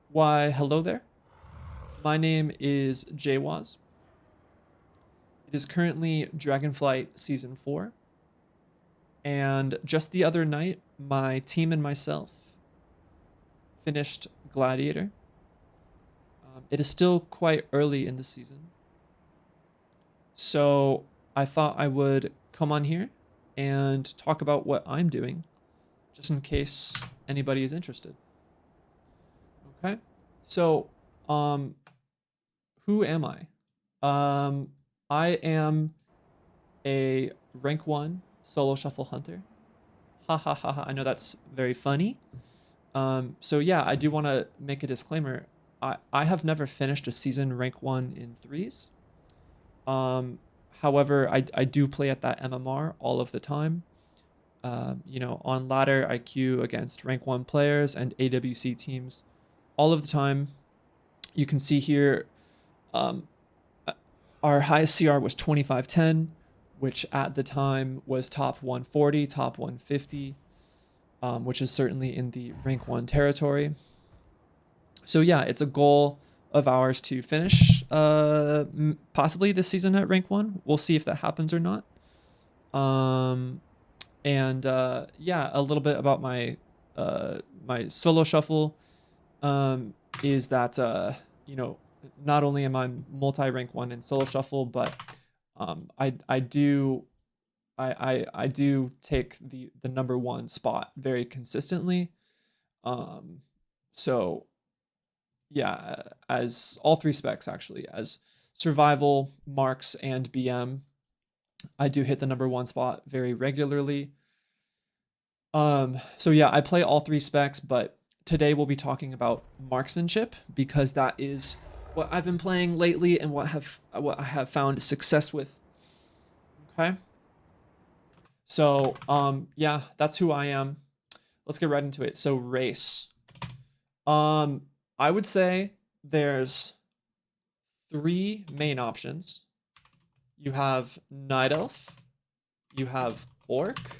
Why, hello there. My name is Jawaz. It is currently Dragonflight Season 4, and just the other night, my team and myself finished Gladiator. It is still quite early in the season, so I thought I would come on here and talk about what I'm doing, just in case anybody is interested. Okay? So, um, who am I? Um, I am a rank 1 solo shuffle hunter. Ha ha ha ha. I know that's very funny. So yeah, I do want to make a disclaimer. I have never finished a season rank 1 in threes. Um, However, I do play at that MMR all of the time. On ladder, I queue against rank 1 players and AWC teams all of the time. You can see here, um, our highest CR was 2510, which at the time was top 140, top 150, which is certainly in the rank 1 territory. So yeah, it's a goal of ours to finish possibly this season at rank 1. We'll see if that happens or not. Yeah, a little bit about my solo shuffle is that you know not only am I multi rank 1 in solo shuffle, but I do I do take the number 1 spot very consistently. Um, so yeah, as all three specs actually, as survival, marks, and BM, I do hit the number 1 spot very regularly. So yeah, I play all three specs, but today we'll be talking about marksmanship because that is what I've been playing lately and what I have found success with. Okay. So yeah, that's who I am. Let's get right into it. So race. Um I would say there's three main options. You have night elf, you have orc,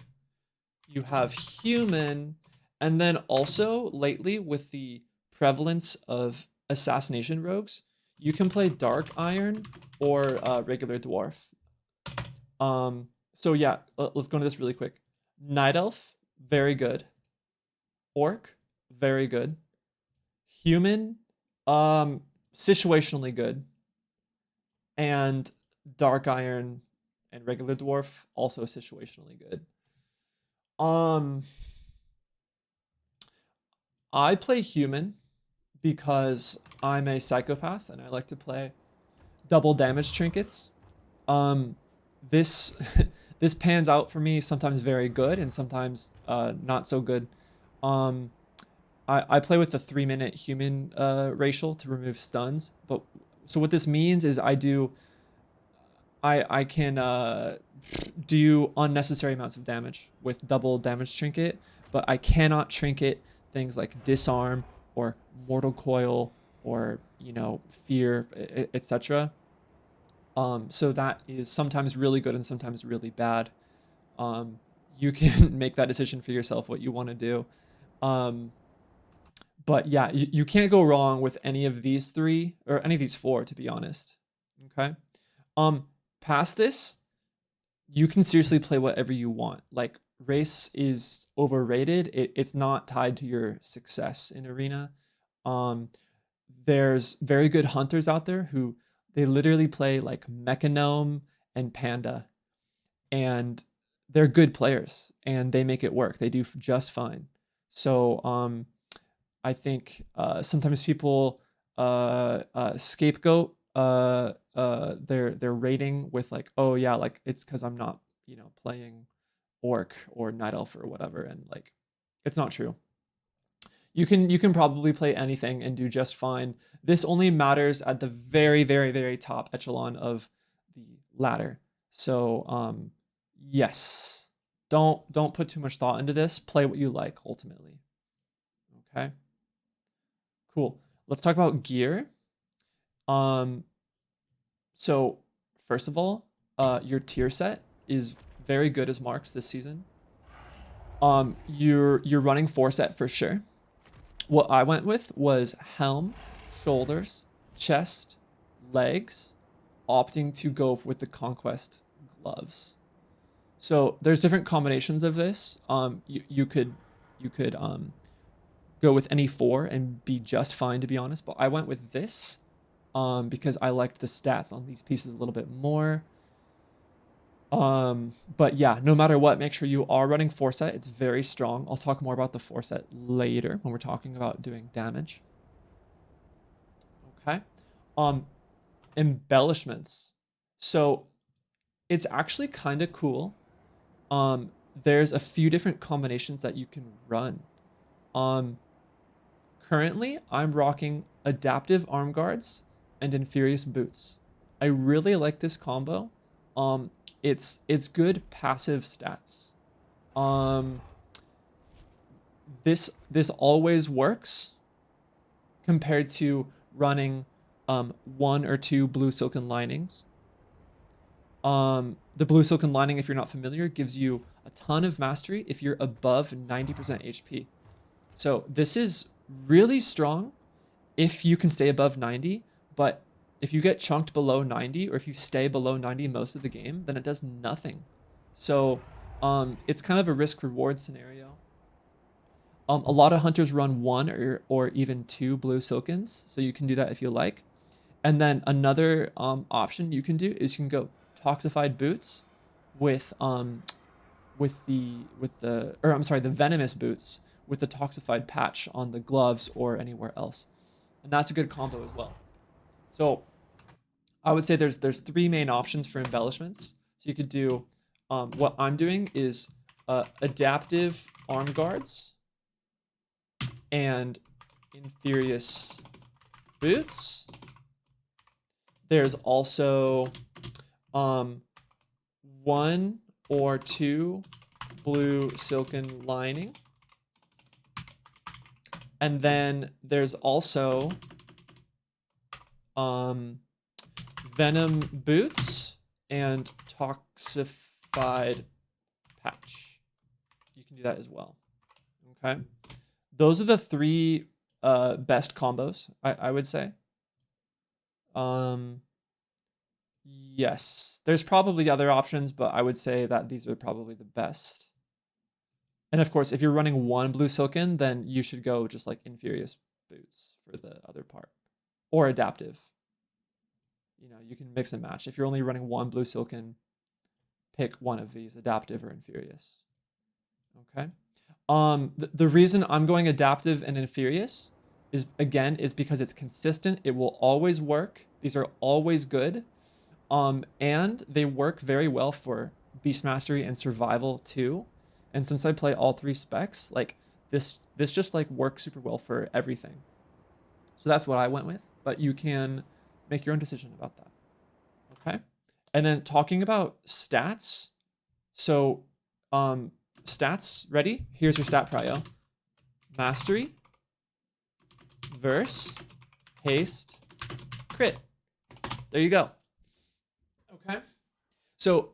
you have human, and then also lately with the prevalence of assassination rogues, you can play dark iron or regular dwarf. So yeah, let's go into this really quick. Night elf, very good. Orc, very good. Human, situationally good. And dark iron and regular dwarf, also situationally good. Um, I play human because I'm a psychopath and I like to play double damage trinkets. Um, this this pans out for me sometimes very good and sometimes not so good. Um, I play with the 3-minute human racial to remove stuns, but so what this means is I can do unnecessary amounts of damage with double damage trinket, but I cannot trinket things like disarm or mortal coil or fear, etc. So that is sometimes really good and sometimes really bad. Um, you can make that decision for yourself what you want to do. Um, but yeah, you can't go wrong with any of these three or any of these four, to be honest. Okay. Um, Past this, you can seriously play whatever you want. Like race is overrated. It's not tied to your success in arena. Um, there's very good hunters out there who they literally play like Mechanome and Panda, and they're good players and they make it work. They do just fine. So I think sometimes people scapegoat their rating with like, oh yeah, like it's because I'm not playing orc or night elf or whatever, and like it's not true. You can probably play anything and do just fine. This only matters at the very very very top echelon of the ladder. So yes, don't put too much thought into this. Play what you like ultimately. Okay. Cool. Let's talk about gear. Um, so first of all, your tier set is very good as marks this season. You're running 4 set for sure, What I went with was helm, shoulders, chest, legs, opting to go with the conquest gloves. So there's different combinations of this. You could go with any four and be just fine, to be honest. But I went with this because I liked the stats on these pieces a little bit more. But yeah, no matter what, make sure you are running foresight. It's very strong. I'll talk more about the foresight later when we're talking about doing damage. Okay. Embellishments. So it's actually kind of cool. There's a few different combinations that you can run. Currently, I'm rocking adaptive arm guards and infurious boots. I really like this combo. It's good passive stats. This always works compared to running one or two blue silken linings. The blue silken lining, if you're not familiar, gives you a ton of mastery if you're above 90% HP. So this is really strong if you can stay above 90, but if you get chunked below 90 or if you stay below 90 most of the game, then it does nothing. So it's kind of a risk reward scenario. A lot of hunters run one or even two blue silkens, so you can do that if you like. And then another option you can do is you can go toxified boots with the venomous boots with the toxified patch on the gloves or anywhere else. And that's a good combo as well. So I would say there's three main options for embellishments. So you could do what I'm doing is adaptive arm guards and infurious boots. There's also one or two blue silken lining. And then there's also venom boots and toxified patch. You can do that as well. Okay. Those are the three best combos, I would say. Yes, there's probably other options, but I would say that these are probably the best. And of course, if you're running one blue silken, then you should go just like infurious boots for the other part, or adaptive. You know, you can mix and match. If you're only running one blue silken, pick one of these, adaptive or infurious. Okay. The reason I'm going adaptive and infurious is because it's consistent. It will always work. These are always good. And they work very well for beast mastery and survival too. And since I play all three specs, like this just like works super well for everything. So that's what I went with, but you can make your own decision about that. Okay. And then talking about stats. So, stats, ready? Here's your stat prio. Mastery, verse, haste, crit. There you go. Okay. So,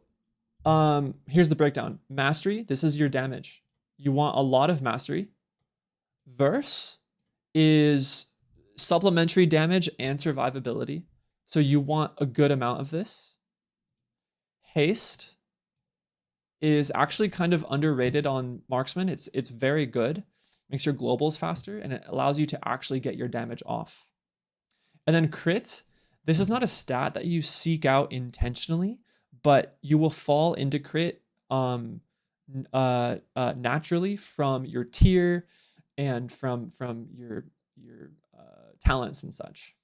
here's the breakdown. Mastery, this is your damage. You want a lot of mastery. Verse is supplementary damage and survivability. So you want a good amount of this. Haste is actually kind of underrated on marksman. It's very good. Makes your globals faster and it allows you to actually get your damage off. And then crit, this is not a stat that you seek out intentionally, but you will fall into crit naturally from your tier and from your talents and such.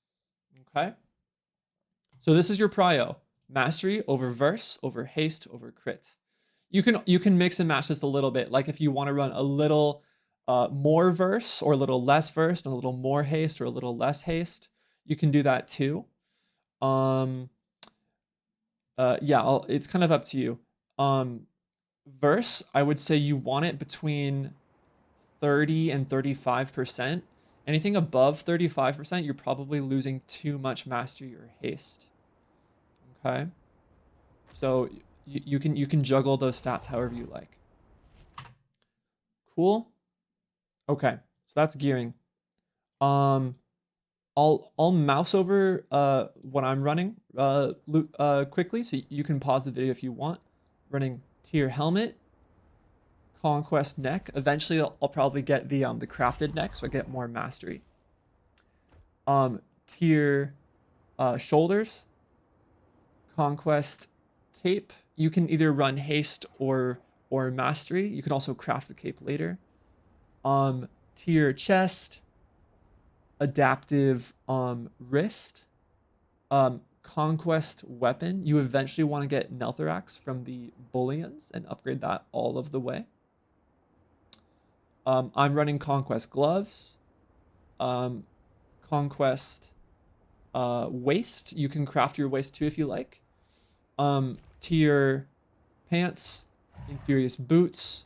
Okay. So this is your prio. Mastery over verse, over haste, over crit. You can mix and match this a little bit. Like if you want to run a little more verse or a little less verse and a little more haste or a little less haste, you can do that too. Yeah, it's kind of up to you. Verse, I would say you want it between 30 and 35%. Anything above 35%, you're probably losing too much mastery or haste. Okay. So you can juggle those stats however you like. Cool. Okay. So that's gearing. Um, I'll mouse over what I'm running quickly, so you can pause the video if you want. Running tier helmet, conquest neck. Eventually, I'll probably get the crafted neck, so I get more mastery. Tier shoulders, conquest cape. You can either run haste or mastery. You can also craft the cape later. Tier chest, adaptive wrist, conquest weapon. You eventually want to get Neltharax from the bullions and upgrade that all of the way. I'm running conquest gloves, conquest waist. You can craft your waist too if you like. Tier pants, Infurious boots,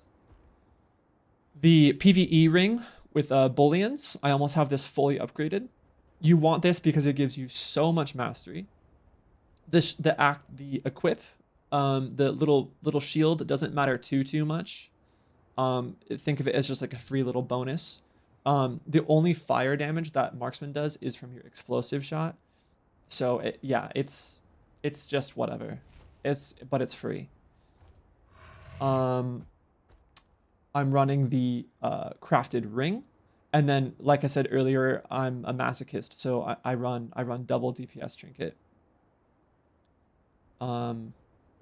the PvE ring with bullions. I almost have this fully upgraded. You want this because it gives you so much mastery. The equip, the little shield doesn't matter too much. Think of it as just like a free little bonus. The only fire damage that marksman does is from your explosive shot. So it's just whatever. But it's free. I'm running the crafted ring, and then like I said earlier, I'm a masochist, so I run double DPS trinket.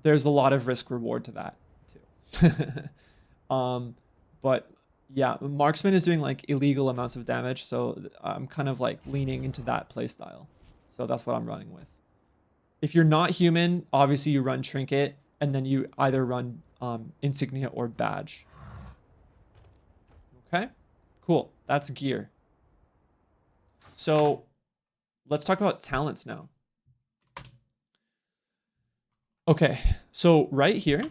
There's a lot of risk reward to that too. But yeah, marksman is doing like illegal amounts of damage, so I'm kind of like leaning into that playstyle. So that's what I'm running with. If you're not human, obviously you run trinket, and then you either run insignia or badge. Okay, cool. That's gear. So let's talk about talents now. Okay, so right here,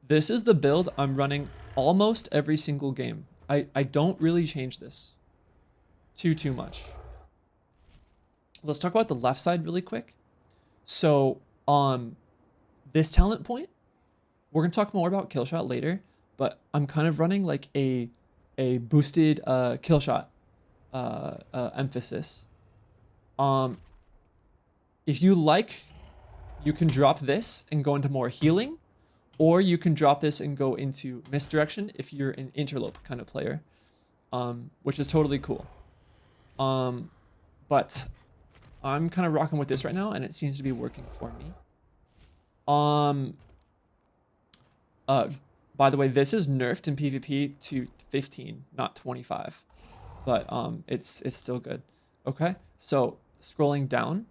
this is the build I'm running almost every single game. I don't really change this too much. Let's talk about the left side really quick. So this talent point, we're gonna talk more about kill shot later, but I'm kind of running like a boosted kill shot emphasis. If you like, you can drop this and go into more healing, or you can drop this and go into misdirection if you're an interlope kind of player, which is totally cool. But I'm kind of rocking with this right now, and it seems to be working for me. By the way, this is nerfed in PvP to 15, not 25, but it's still good. Okay, so scrolling down,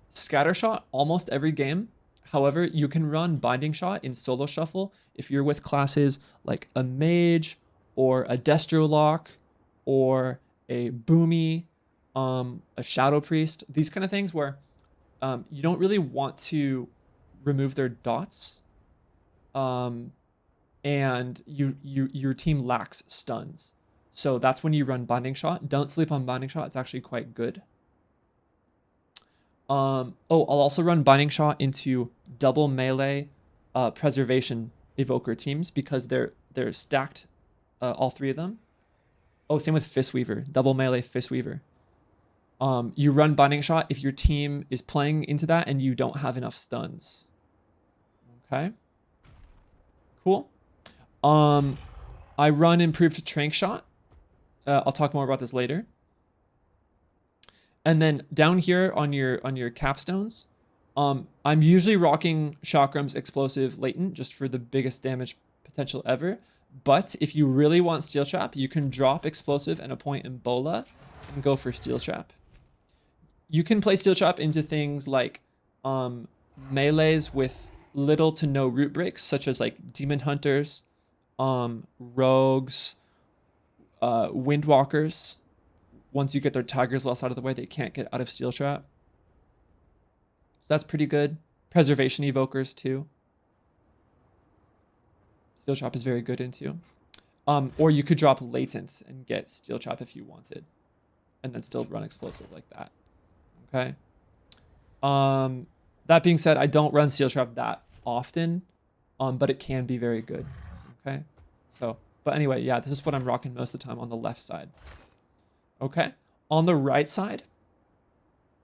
scatter shot almost every game. However, you can run binding shot in solo shuffle if you're with classes like a mage or a destro lock or a boomy, a shadow priest. These kind of things where you don't really want to remove their dots, and your team lacks stuns. So that's when you run binding shot. Don't sleep on binding shot. It's actually quite good. I'll also run binding shot into double melee preservation evoker teams because they're stacked, all three of them. Oh, same with Fistweaver, double melee Fistweaver. You run binding shot if your team is playing into that and you don't have enough stuns. Okay. Cool. I run improved trank shot. I'll talk more about this later. And then down here on your capstones, I'm usually rocking Chakrams explosive latent just for the biggest damage potential ever. But if you really want steel trap, you can drop explosive and a point in bola and go for steel trap. You can play steel trap into things like melees with little to no root breaks, such as like demon hunters, rogues, windwalkers. Once you get their tiger's loss out of the way, they can't get out of steel trap. So that's pretty good. Preservation evokers too. Steel trap is very good into. Or you could drop latent and get steel trap if you wanted, and then still run explosive like that. Okay. That being said, I don't run steel trap that often, but it can be very good. Okay. So, But anyway, yeah, this is what I'm rocking most of the time on the left side. Okay. On the right side,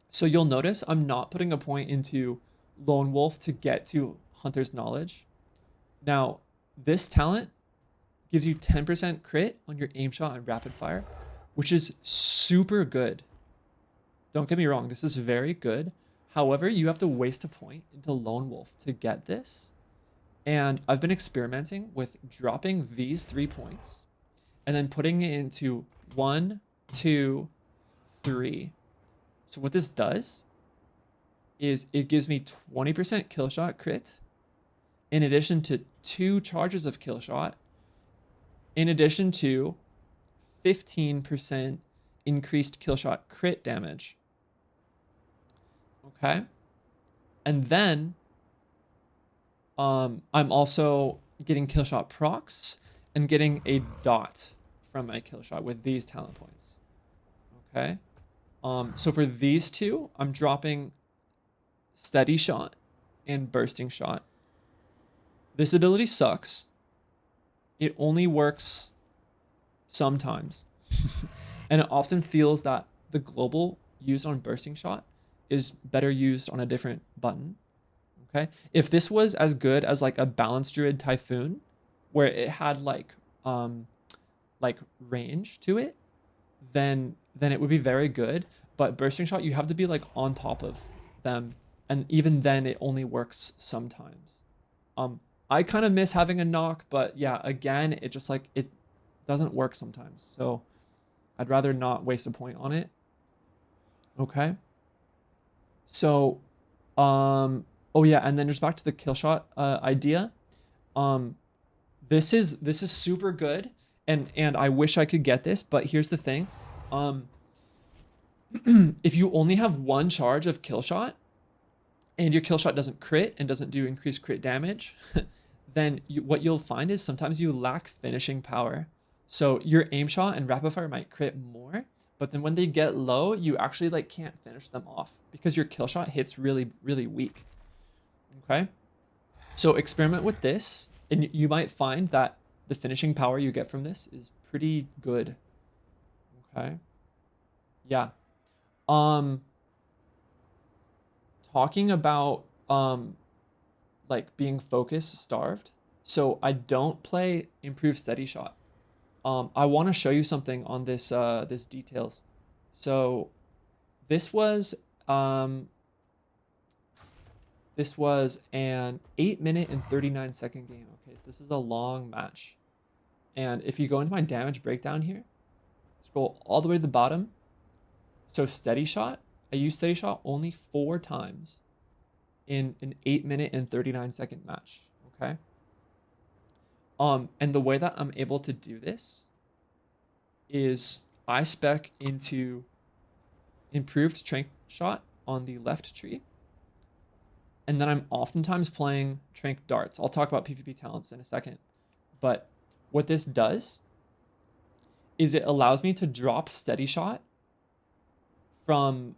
so you'll notice I'm not putting a point into Lone Wolf to get to Hunter's Knowledge. Now, this talent gives you 10% crit on your aim shot and rapid fire, which is super good. Don't get me wrong, this is very good. However, you have to waste a point into Lone Wolf to get this. And I've been experimenting with dropping these 3 points and then putting it into 1, 2, 3. So what this does is it gives me 20% kill shot crit in addition to 2 charges of kill shot, in addition to 15% increased kill shot crit damage. Okay. And then I'm also getting kill shot procs and getting a dot from my kill shot with these talent points. Okay. So for these two, I'm dropping steady shot and bursting shot. This ability sucks. It only works sometimes. And it often feels that the global used on bursting shot is better used on a different button. Okay. If this was as good as like a balanced druid typhoon, where it had like range to it, then it would be very good. But bursting shot, you have to be like on top of them, and even then it only works sometimes. I kind of miss having a knock, but yeah, again, it just like it doesn't work sometimes. So I'd rather not waste a point on it. Okay. So oh yeah, and then just back to the kill shot idea. This is super good, and I wish I could get this, but here's the thing. If you only have 1 charge of kill shot and your kill shot doesn't crit and doesn't do increased crit damage, then what you'll find is sometimes you lack finishing power. So your aim shot and rapid fire might crit more, but then when they get low, you actually like can't finish them off because your kill shot hits really, really weak. Okay. So experiment with this, and you might find that the finishing power you get from this is pretty good. Okay. Yeah. Talking about like being focus starved. So I don't play improved steady shot. I want to show you something on this this details. So this was an 8-minute and 39-second game. Okay, so this is a long match. And if you go into my damage breakdown here, scroll all the way to the bottom. So steady shot, I used steady shot only 4 times in an 8-minute and 39-second match. Okay. And the way that I'm able to do this is I spec into improved strength shot on the left tree. And then I'm oftentimes playing Trank darts. I'll talk about PvP talents in a second. But what this does is it allows me to drop steady shot from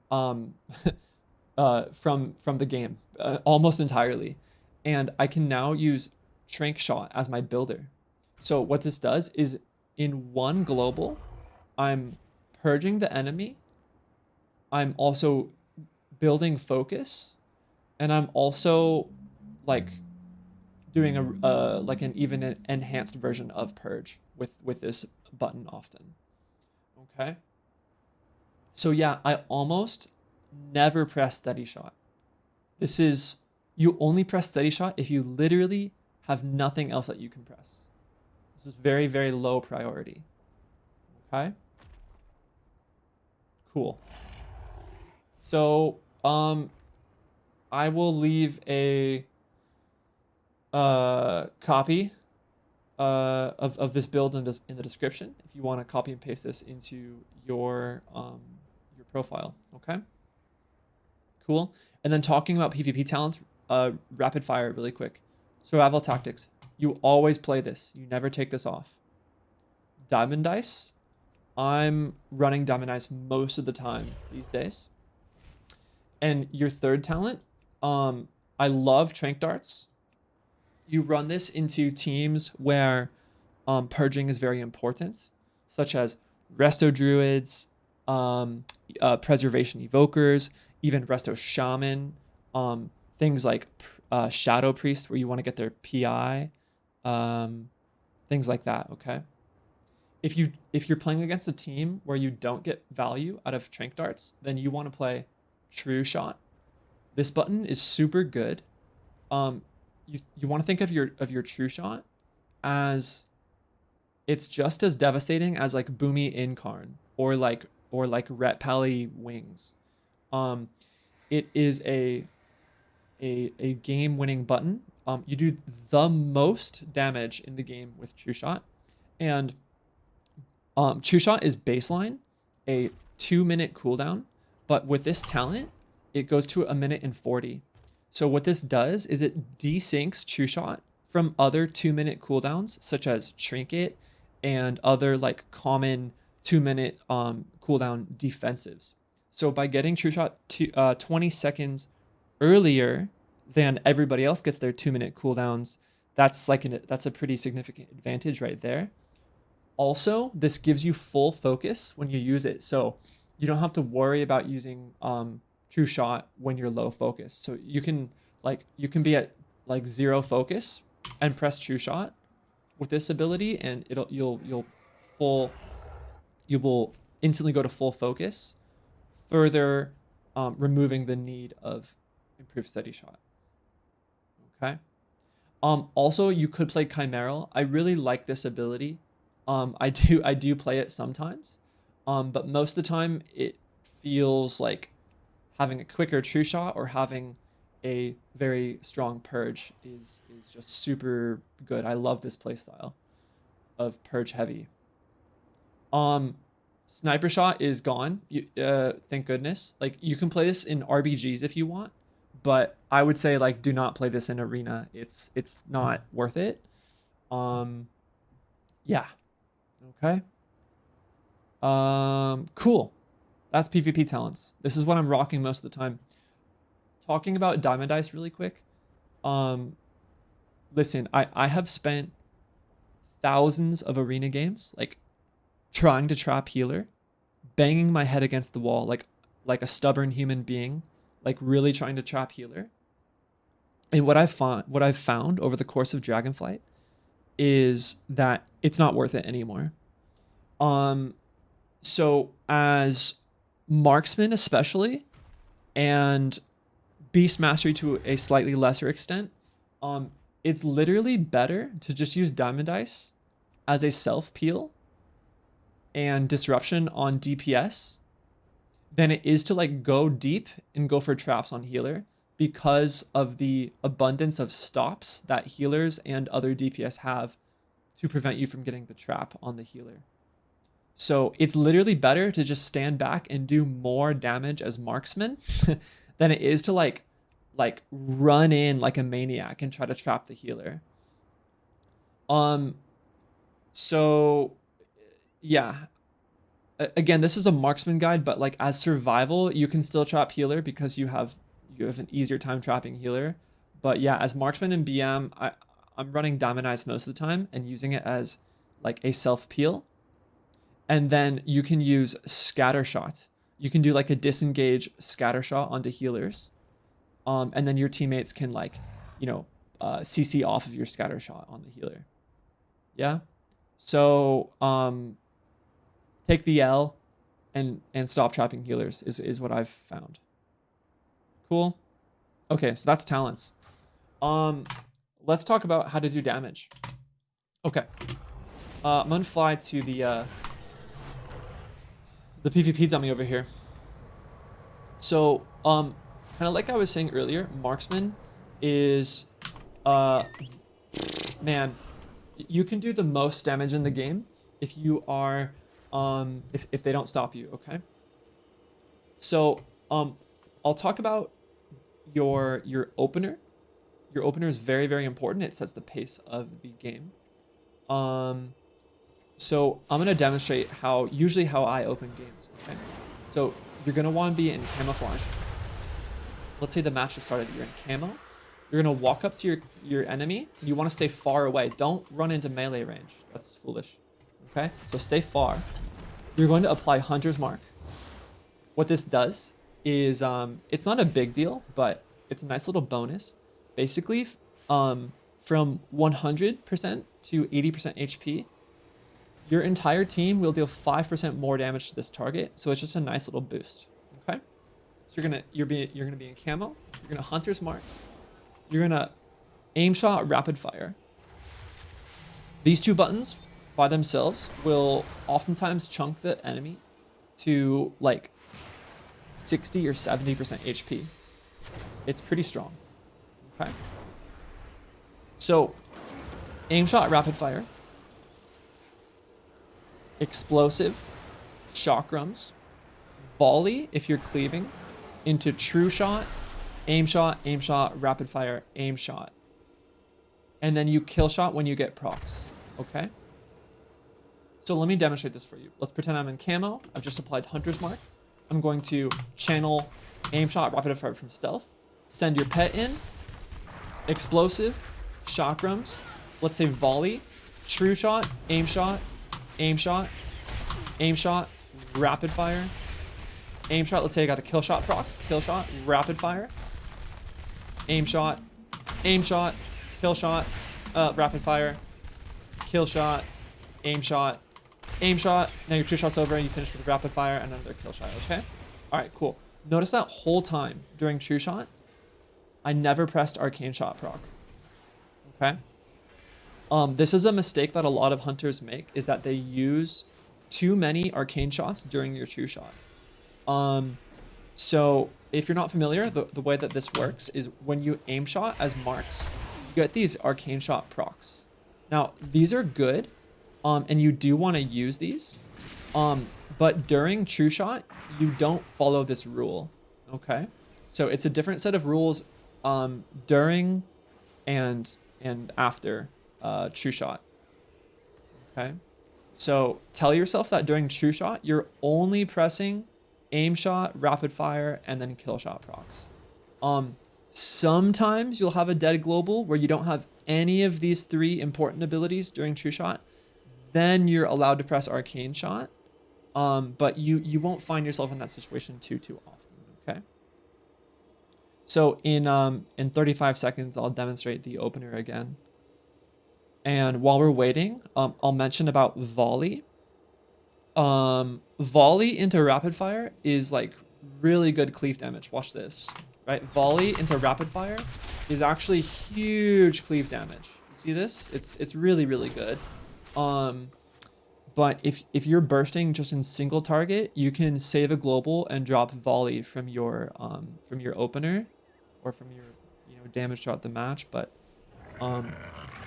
the game almost entirely. And I can now use Trank shot as my builder. So what this does is in one global, I'm purging the enemy. I'm also building focus, and I'm also like doing a like an even enhanced version of purge with this button often. Okay. So yeah, I almost never press steady shot. This is, you only press steady shot if you literally have nothing else that you can press. This is very, very low priority. Okay. Cool. So, I will leave a copy of this build in the description if you want to copy and paste this into your profile. Okay. Cool. And then talking about PvP talents, rapid fire really quick. Survival tactics. You always play this. You never take this off. Diamond dice. I'm running diamond dice most of the time these days. And your third talent, I love Trank darts. You run this into teams where purging is very important, such as Resto Druids, Preservation Evokers, even Resto Shaman, things like Shadow Priest, where you want to get their PI, things like that, okay? If you're playing against a team where you don't get value out of Trank Darts, then you want to play True Shot. This button is super good. You want to think of your True Shot as it's just as devastating as like Boomy Incarn or like Ret Pally Wings. It is a game-winning button. You do the most damage in the game with True Shot, and True Shot is baseline, a 2-minute cooldown, but with this talent, it goes to 1:40. So what this does is it desyncs True Shot from other 2-minute cooldowns, such as Trinket and other like common 2-minute cooldown defensives. So by getting True Shot 20 seconds earlier than everybody else gets their 2-minute cooldowns, that's a pretty significant advantage right there. Also, this gives you full focus when you use it, so you don't have to worry about using True Shot when you're low focus. So you can be at like 0 focus and press True Shot with this ability, and you will instantly go to full focus, further removing the need of improved steady shot. Okay. Also, you could play Chimeral. I really like this ability. I do play it sometimes, but most of the time it feels like having a quicker True Shot or having a very strong purge is just super good. I love this playstyle of purge heavy. Sniper Shot is gone. Thank goodness. Like, you can play this in RBGs if you want, but I would say like do not play this in arena. It's not worth it. Yeah. Okay. Cool. That's PvP talents. This is what I'm rocking most of the time. Talking about Diamond Dice really quick. Listen, I have spent thousands of arena games like trying to trap healer, banging my head against the wall like a stubborn human being, like really trying to trap healer. And what I've found over the course of Dragonflight is that it's not worth it anymore. So as marksman especially, and beast mastery to a slightly lesser extent, it's literally better to just use Diamond Dice as a self peel and disruption on DPS than it is to like go deep and go for traps on healer, because of the abundance of stops that healers and other DPS have to prevent you from getting the trap on the healer. So it's literally better to just stand back and do more damage as marksman than it is to like run in like a maniac and try to trap the healer. So yeah, again, this is a marksman guide, but like as survival, you can still trap healer because you have an easier time trapping healer. But yeah, as marksman and BM, I'm running Diamond Eyes most of the time and using it as like a self peel. And then you can use scatter shot. You can do like a disengage scatter shot onto healers. And then your teammates can like, CC off of your scatter shot on the healer. Yeah. So take the L and stop trapping healers is what I've found. Cool. Okay, so that's talents. Let's talk about how to do damage. Okay. I'm gonna fly to the PvP dummy over here. So, kind of like I was saying earlier, marksman is, man, you can do the most damage in the game if you are, if they don't stop you, okay? So, I'll talk about your opener. Your opener is very, very important. It sets the pace of the game. So I'm going to demonstrate usually how I open games, okay? So you're going to want to be in camouflage. Let's say the match just started, you're in camo, You're gonna walk up to your enemy. And you want to stay far away. Don't run into melee range. That's foolish. Okay, so stay far. You're going to apply Hunter's Mark. What this does is it's not a big deal, but it's a nice little bonus. Basically, from 100% to 80% HP, your entire team will deal 5% more damage to this target. So it's just a nice little boost. Okay, so you're gonna be in camo. You're gonna Hunter's Mark. You're gonna aim shot, rapid fire. These two buttons by themselves will oftentimes chunk the enemy to like 60 or 70% HP. It's pretty strong. Okay. So, aim shot, rapid fire, explosive, chakrams, volley if you're cleaving, into true shot, aim shot, rapid fire, aim shot. And then you kill shot when you get procs. Okay? So let me demonstrate this for you. Let's pretend I'm in camo. I've just applied Hunter's Mark. I'm going to channel aim shot, rapid fire from stealth. Send your pet in. Explosive, chakrams. Let's say volley, true shot, aim shot, rapid fire, aim shot. Let's say I got a kill shot proc, kill shot, rapid fire, aim shot, kill shot, rapid fire, kill shot, aim shot. Now your true shot's over and you finish with rapid fire and another kill shot. Okay. All right, cool. Notice that whole time during true shot, I never pressed arcane shot proc. Okay. This is a mistake that a lot of hunters make, is that they use too many arcane shots during your true shot. So if you're not familiar, the way that this works is when you aim shot as marks, you get these arcane shot procs. Now these are good, and you do want to use these, but during true shot, you don't follow this rule. Okay, so it's a different set of rules during and after true shot. Okay, so tell yourself that during true shot, you're only pressing aim shot, rapid fire, and then kill shot procs. Sometimes you'll have a dead global where you don't have any of these three important abilities during true shot. Then you're allowed to press arcane shot, but you won't find yourself in that situation too often. Okay. So in 35 seconds, I'll demonstrate the opener again. And while we're waiting, I'll mention about volley. Volley into rapid fire is like really good cleave damage. Watch this, right? Volley into rapid fire is actually huge cleave damage. You see this? It's really, really good. But if you're bursting just in single target, you can save a global and drop volley from your opener, or from your damage throughout the match. But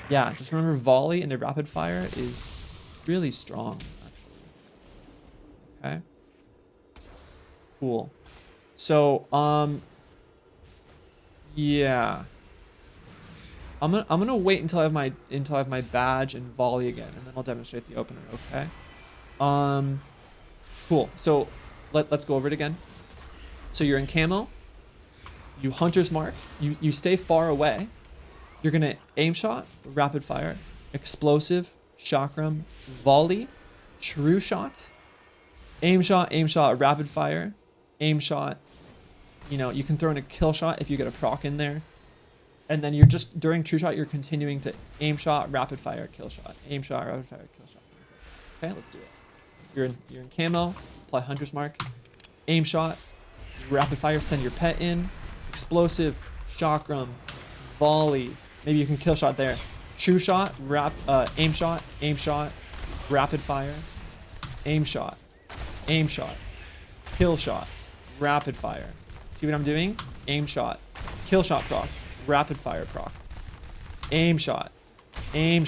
yeah, just remember volley into rapid fire is really strong, actually. Okay. Cool. So yeah. I'm gonna wait until I have my badge and volley again, and then I'll demonstrate the opener. Okay. Cool. So let's go over it again. So you're in camo. You Hunter's Mark. You stay far away. You're gonna aim shot, rapid fire, explosive, chakram, volley, true shot, aim shot, rapid fire, aim shot. You can throw in a kill shot if you get a proc in there. And then you're just, during true shot, you're continuing to aim shot, rapid fire, kill shot. Aim shot, rapid fire, kill shot. Okay, let's do it. You're in camo, apply Hunter's Mark, aim shot, rapid fire, send your pet in, explosive, chakram, volley. Maybe you can kill shot there. True shot, aim shot, rapid fire, aim shot, kill shot, rapid fire. See what I'm doing? Aim shot, kill shot proc. Rapid fire proc, aim shot, rapid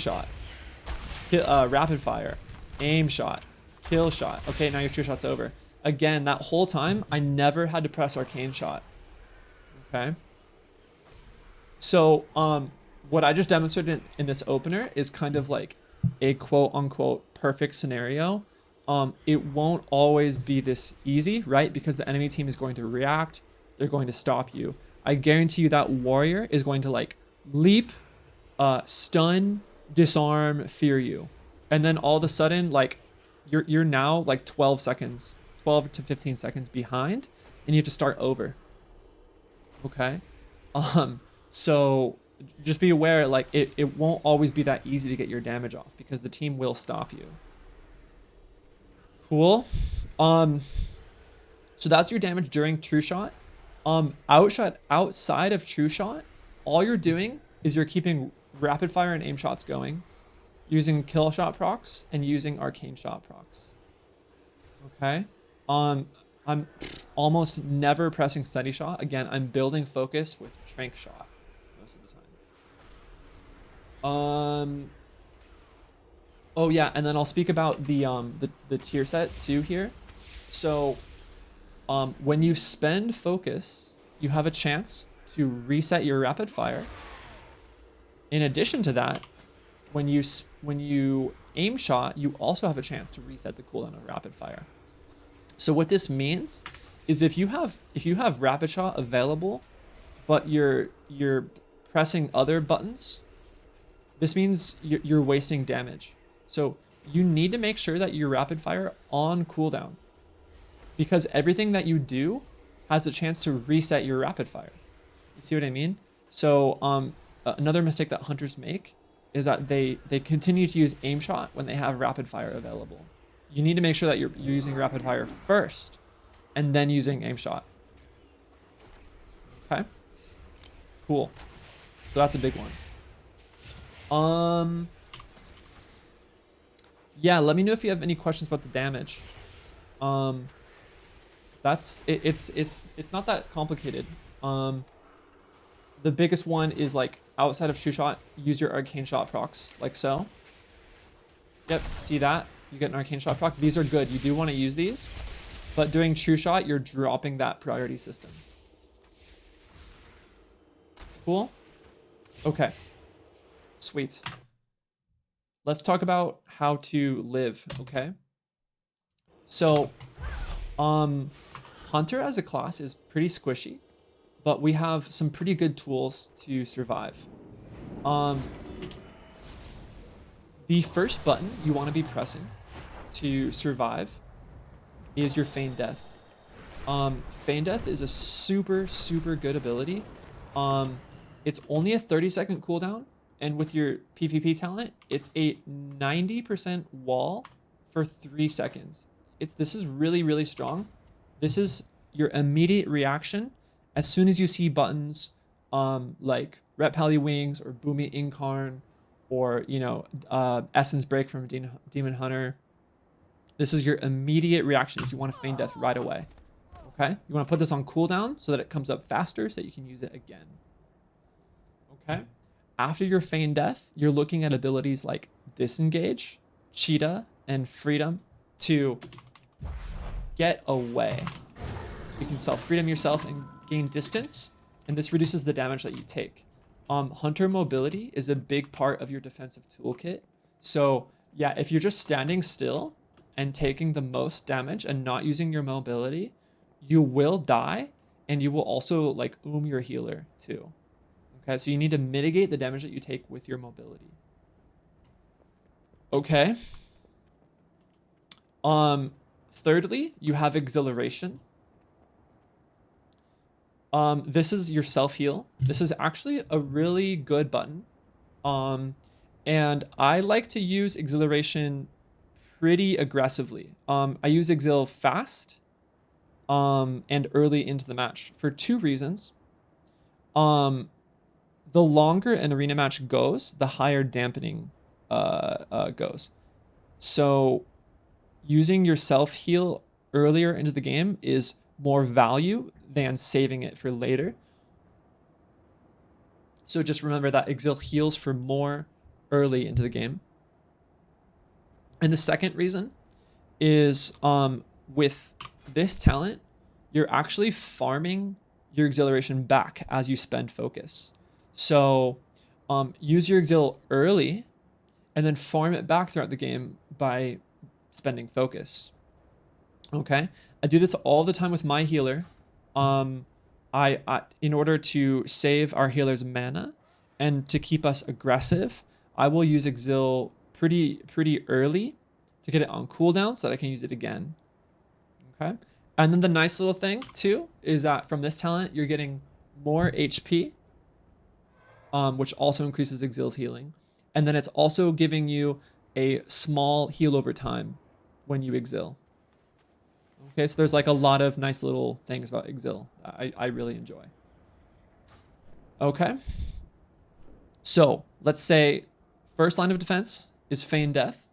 fire, aim shot, kill shot. Okay, now your true shot's over. Again, that whole time, I never had to press arcane shot. Okay. So, what I just demonstrated in this opener is kind of like a quote unquote perfect scenario. It won't always be this easy, right? Because the enemy team is going to react. They're going to stop you. I guarantee you that warrior is going to like leap, stun, disarm, fear you. And then all of a sudden, like you're now like 12 seconds, 12 to 15 seconds behind, and you have to start over. Okay. So just be aware, like it won't always be that easy to get your damage off because the team will stop you. Cool. So that's your damage during true shot. Outside of true shot, all you're doing is you're keeping rapid fire and aim shots going, using kill shot procs and using arcane shot procs. Okay. I'm almost never pressing steady shot. Again, I'm building focus with trank shot most of the time. Oh yeah, and then I'll speak about the tier set too here. So when you spend focus, you have a chance to reset your rapid fire. In addition to that, when you aim shot, you also have a chance to reset the cooldown of rapid fire. So what this means is if you have rapid shot available, but you're pressing other buttons, this means you're wasting damage. So you need to make sure that your rapid fire on cooldown, because everything that you do has a chance to reset your rapid fire. You see what I mean? So another mistake that hunters make is that they continue to use aim shot when they have rapid fire available. You need to make sure that you're using rapid fire first and then using aim shot. Okay? Cool. So that's a big one. Yeah, let me know if you have any questions about the damage. That's it, it's not that complicated. The biggest one is like outside of true shot, use your arcane shot procs like so. Yep, see that? You get an arcane shot proc. These are good. You do want to use these, but doing true shot, you're dropping that priority system. Cool. Okay. Sweet. Let's talk about how to live. Okay. So, Hunter as a class is pretty squishy, but we have some pretty good tools to survive. The first button you want to be pressing to survive is your Feign Death. Feign Death is a super good ability. It's only a 30-second cooldown, and with your PvP talent, it's a 90% wall for 3 seconds. This is really strong. This is your immediate reaction as soon as you see buttons like Ret Pally Wings or Boomy Incarn or Essence Break from Demon Hunter. This is your immediate reactions. You want to Feign Death right away. Okay? You want to put this on cooldown so that it comes up faster so that you can use it again. Okay? After your Feign Death, you're looking at abilities like Disengage, Cheetah, and Freedom to get away. You can self-freedom yourself and gain distance, and this reduces the damage that you take. Hunter mobility is a big part of your defensive toolkit. So yeah, if you're just standing still and taking the most damage and not using your mobility, you will die, and you will also like your healer too. Okay, so you need to mitigate the damage that you take with your mobility. Okay. Thirdly, you have exhilaration. This is your self-heal. This is actually a really good button. And I like to use exhilaration pretty aggressively. I use exil fast and early into the match for 2 reasons. The longer an arena match goes, the higher dampening goes. So using your self-heal earlier into the game is more value than saving it for later. So just remember that exil heals for more early into the game. And the second reason is with this talent, you're actually farming your exhilaration back as you spend focus. So use your exil early and then farm it back throughout the game by spending focus. Okay, I do this all the time with my healer. in order to save our healer's mana and to keep us aggressive, I will use Exil pretty early to get it on cooldown so that I can use it again. Okay. And then the nice little thing too is that from this talent, you're getting more HP, which also increases Exil's healing. And then it's also giving you a small heal over time when you Exil. Okay, so there's like a lot of nice little things about Exil I really enjoy. Okay. So let's say first line of defense is Feign Death.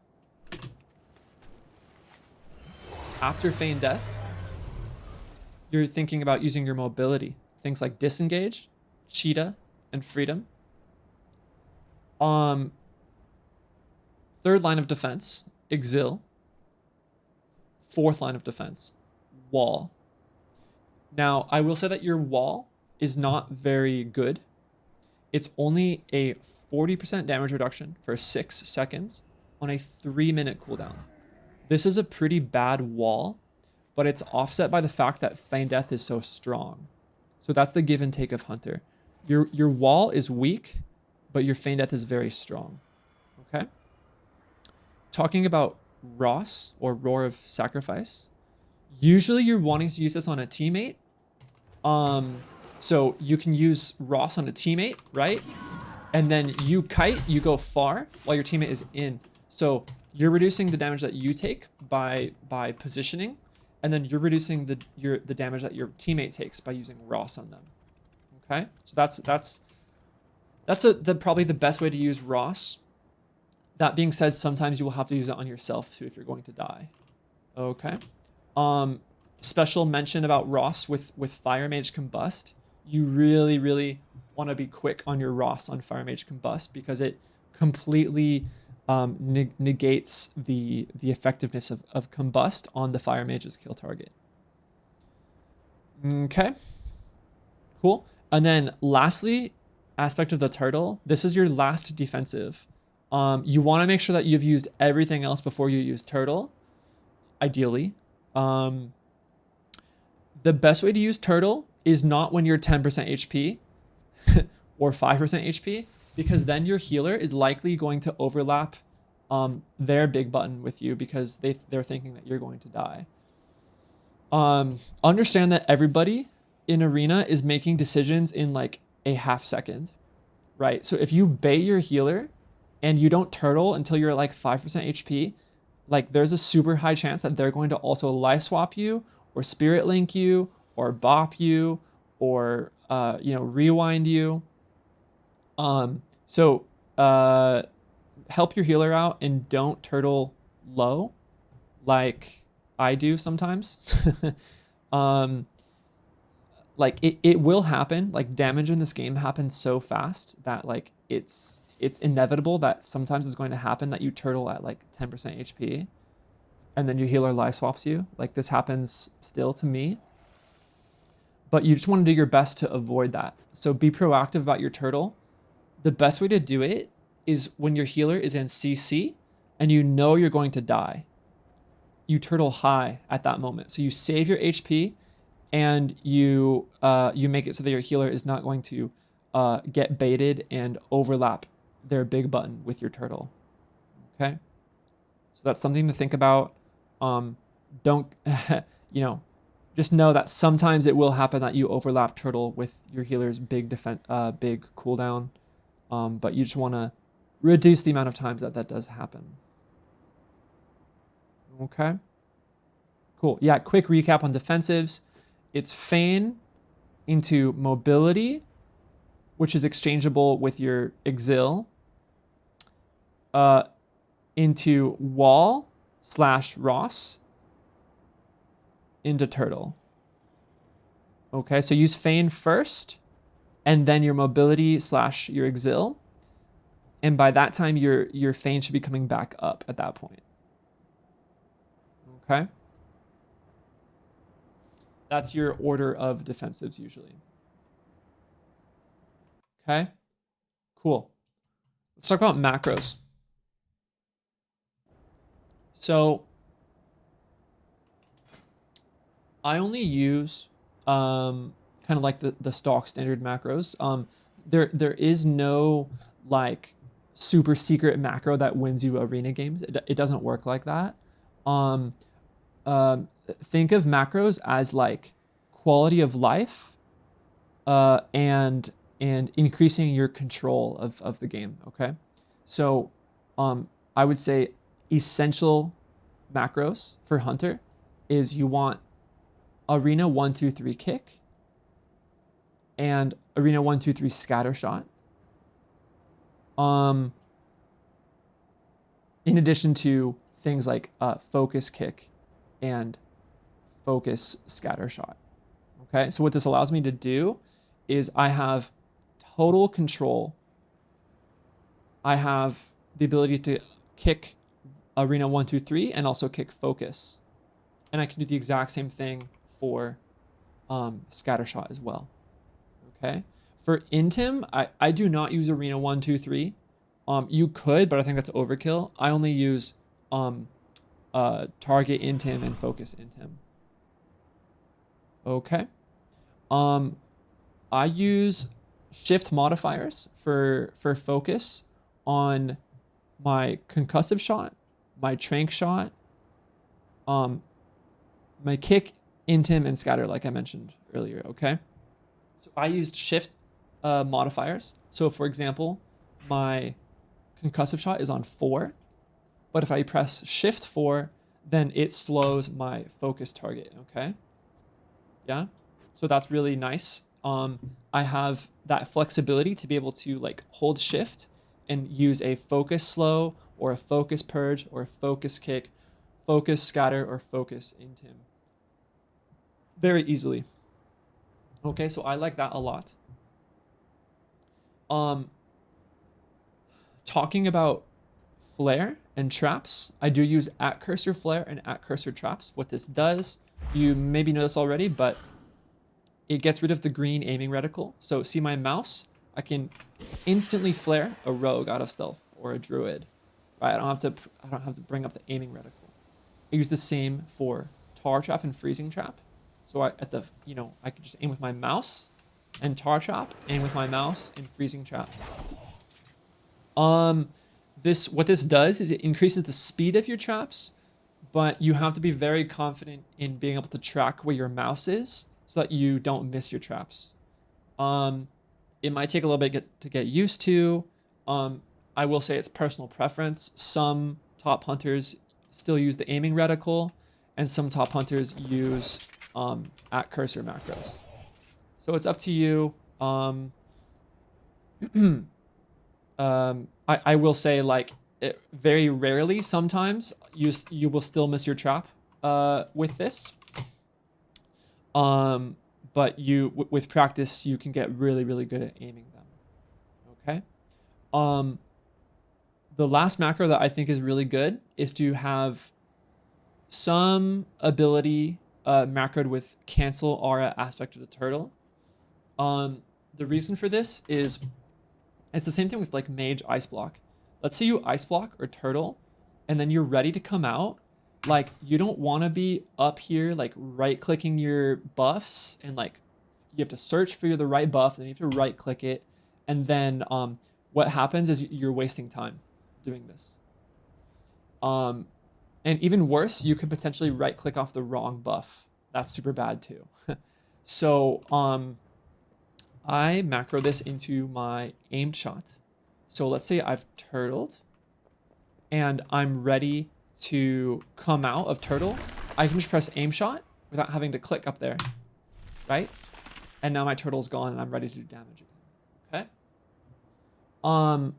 After Feign Death, you're thinking about using your mobility. Things like Disengage, Cheetah, and Freedom. Third line of defense, Exil. Fourth line of defense, Wall. Now, I will say that your Wall is not very good. It's only a 40% damage reduction for 6 seconds on a 3-minute cooldown. This is a pretty bad Wall, but it's offset by the fact that Feign Death is so strong. So that's the give and take of Hunter. Your Wall is weak, but your Feign Death is very strong. Okay? Talking about Ross, or Roar of Sacrifice, usually you're wanting to use this on a teammate. So you can use Ross on a teammate, right? And then you kite, you go far while your teammate is in. So you're reducing the damage that you take by positioning, and then you're reducing the damage that your teammate takes by using Ross on them. Okay, so that's probably the best way to use Ross. That being said, sometimes you will have to use it on yourself too if you're going to die. Okay. Special mention about Ross with Fire Mage Combust. You really want to be quick on your Ross on Fire Mage Combust because it completely negates the effectiveness of Combust on the Fire Mage's kill target. Okay. Cool. And then lastly, aspect of the turtle. This is your last defensive. You want to make sure that you've used everything else before you use turtle, ideally. The best way to use turtle is not when you're 10% HP or 5% HP, because then your healer is likely going to overlap their big button with you because they're thinking that you're going to die. Understand that everybody in Arena is making decisions in like a half second, right? So if you bait your healer and you don't turtle until you're like 5% HP, like there's a super high chance that they're going to also life swap you or spirit link you or bop you or rewind you. So help your healer out and don't turtle low like I do sometimes. Like it will happen. Like damage in this game happens so fast that like it's inevitable that sometimes it's going to happen that you turtle at like 10% HP and then your healer life swaps you. Like this happens still to me. But you just want to do your best to avoid that. So be proactive about your turtle. The best way to do it is when your healer is in CC and you know you're going to die. You turtle high at that moment. So you save your HP and you make it so that your healer is not going to get baited and overlap their big button with your turtle. Okay? So that's something to think about. Don't, just know that sometimes it will happen that you overlap turtle with your healer's big cooldown. But you just want to reduce the amount of times that does happen. Okay. Cool. Yeah, quick recap on defensives. It's Feign into mobility, which is exchangeable with your Exil, into Wall / Ross, into turtle. Okay, so use Feign first, and then your mobility / your Exil. And by that time, your Feign should be coming back up at that point. Okay? That's your order of defensives usually. Okay? Cool. Let's talk about macros. So I only use kind kind of like the stock standard macros. There is no like super secret macro that wins you arena games. It doesn't work like that. Um, think of macros as like quality of life, and increasing your control of the game. Okay, so I would say essential macros for Hunter is you want arena 1, 2, 3 kick and arena 1, 2, 3 scatter shot. In addition to things like focus kick and focus scatter shot. Okay, so what this allows me to do is I have total control. I have the ability to kick arena 1, 2, 3 and also kick focus. And I can do the exact same thing for scatter shot as well. Okay, for Intim, I do not use arena 1, 2, 3. You could, but I think that's overkill. I only use target Intim and focus Intim. Okay. I use shift modifiers for focus on my concussive shot, my trank shot, my kick, Intim, and scatter, like I mentioned earlier. Okay. So I used shift modifiers. So for example, my concussive shot is on 4, but if I press shift 4, then it slows my focus target. Okay. Yeah. So that's really nice. I have that flexibility to be able to like hold shift and use a focus slow or a focus purge or a focus kick, focus scatter, or focus Intim very easily. Okay, so I like that a lot. Talking about flare and traps, I do use at cursor flare and at cursor traps. What this does, you maybe know this already, but it gets rid of the green aiming reticle. So see my mouse, I can instantly flare a rogue out of stealth or a druid, right? I don't have to bring up the aiming reticle. I use the same for tar trap and freezing trap. So I can just aim with my mouse and tar trap, aim with my mouse and freezing trap. What this does is it increases the speed of your traps, but you have to be very confident in being able to track where your mouse is so that you don't miss your traps. It might take a little bit to get used to. I will say it's personal preference. Some top hunters still use the aiming reticle, and some top hunters use at cursor macros. So it's up to you. I will say like very rarely, sometimes you will still miss your trap with this. But with practice, you can get really, really good at aiming them. Okay. The last macro that I think is really good is to have some ability macroed with cancel aura aspect of the turtle. The reason for this is it's the same thing with like mage ice block. Let's say you ice block or turtle, and then you're ready to come out. Like you don't want to be up here like right clicking your buffs and like you have to search for the right buff, and then you have to right click it, and then what happens is you're wasting time doing this. And even worse, you could potentially right click off the wrong buff. That's super bad too. So I macro this into my aimed shot. So let's say I've turtled and I'm ready to come out of turtle. I can just press aim shot without having to click up there, right? And now my turtle's gone and I'm ready to do damage again. Okay.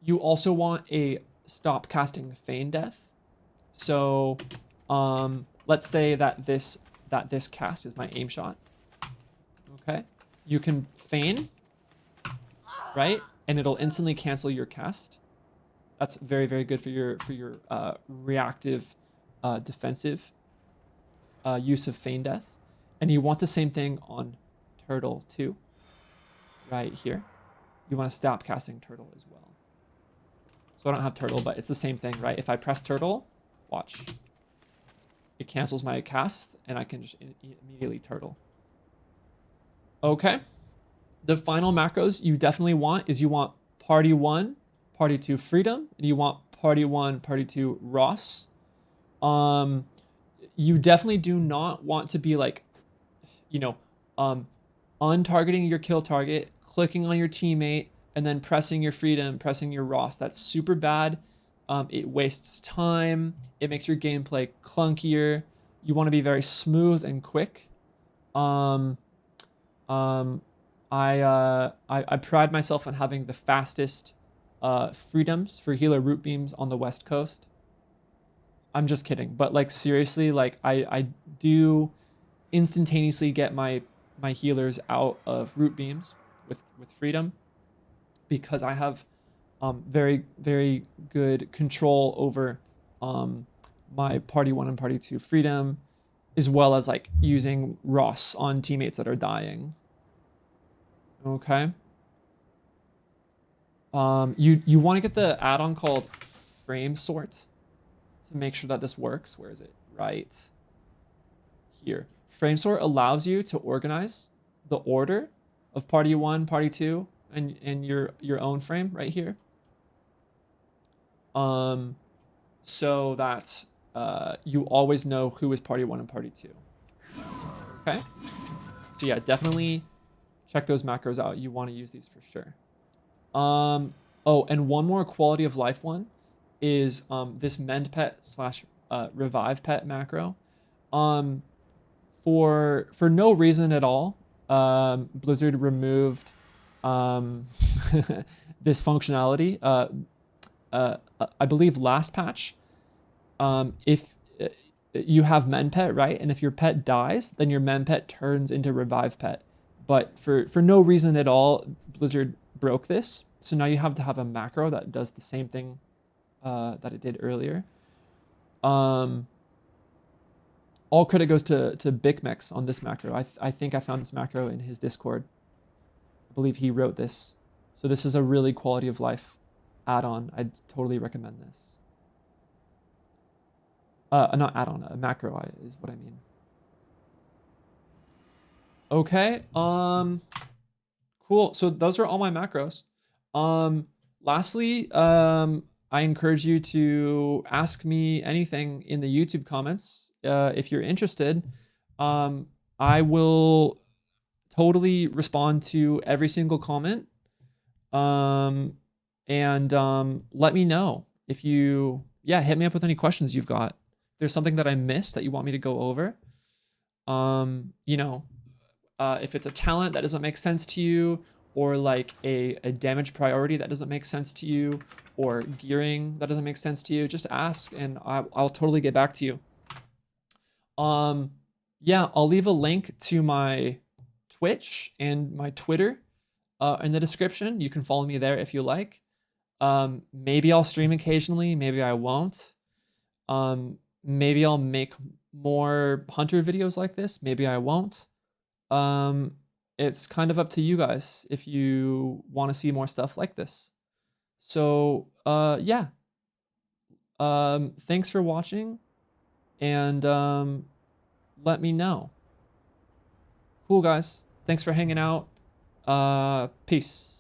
You also want a stop casting feign death. So let's say that this cast is my aim shot. Okay. You can feign, right? And it'll instantly cancel your cast. That's very, very good for your reactive, defensive use of feign death. And you want the same thing on turtle too, right here. You want to stop casting turtle as well. So I don't have turtle, but it's the same thing, right? If I press turtle, watch. It cancels my cast, and I can just immediately turtle. Okay. The final macros you definitely want is you want party 1, party 2 freedom, and you want party 1, party 2 Ross. You definitely do not want to be like, you know, untargeting your kill target, clicking on your teammate, and then pressing your freedom, pressing your Ross. That's super bad. It wastes time. It makes your gameplay clunkier. You want to be very smooth and quick. Um, um, I pride myself on having the fastest freedoms for healer root beams on the West Coast. I'm just kidding, but like seriously, like I do instantaneously get my healers out of root beams with freedom because I have very good control over my party 1 and party 2 freedom, as well as like using Ross on teammates that are dying. Okay. You want to get the add-on called frame sort to make sure that this works. Where is it? Right here. Frame sort allows you to organize the order of party 1, party 2, and your own frame right here. So that you always know who is party 1 and party 2. Okay. So yeah, definitely check those macros out. You want to use these for sure. Oh, and one more quality of life one is this mend pet / revive pet macro. For no reason at all, Blizzard removed this functionality. I believe last patch. If you have mend pet, right, and if your pet dies, then your mend pet turns into revive pet. But for no reason at all, Blizzard broke this. So now you have to have a macro that does the same thing that it did earlier. All credit goes to Bikmex on this macro. I think I found this macro in his Discord. I believe he wrote this. So this is a really quality of life add-on. I'd totally recommend this. Not add-on, a macro is what I mean. Okay. Cool. So those are all my macros. Lastly, I encourage you to ask me anything in the YouTube comments if you're interested. I will totally respond to every single comment. And let me know if you, hit me up with any questions you've got. If there's something that I missed that you want me to go over. If it's a talent that doesn't make sense to you, or like a damage priority that doesn't make sense to you, or gearing that doesn't make sense to you, just ask and I'll totally get back to you. I'll leave a link to my Twitch and my Twitter in the description. You can follow me there if you like. Maybe I'll stream occasionally, maybe I won't. Maybe I'll make more hunter videos like this, maybe I won't. It's kind of up to you guys if you want to see more stuff like this. So, thanks for watching, and let me know. Cool, guys. Thanks for hanging out. Peace.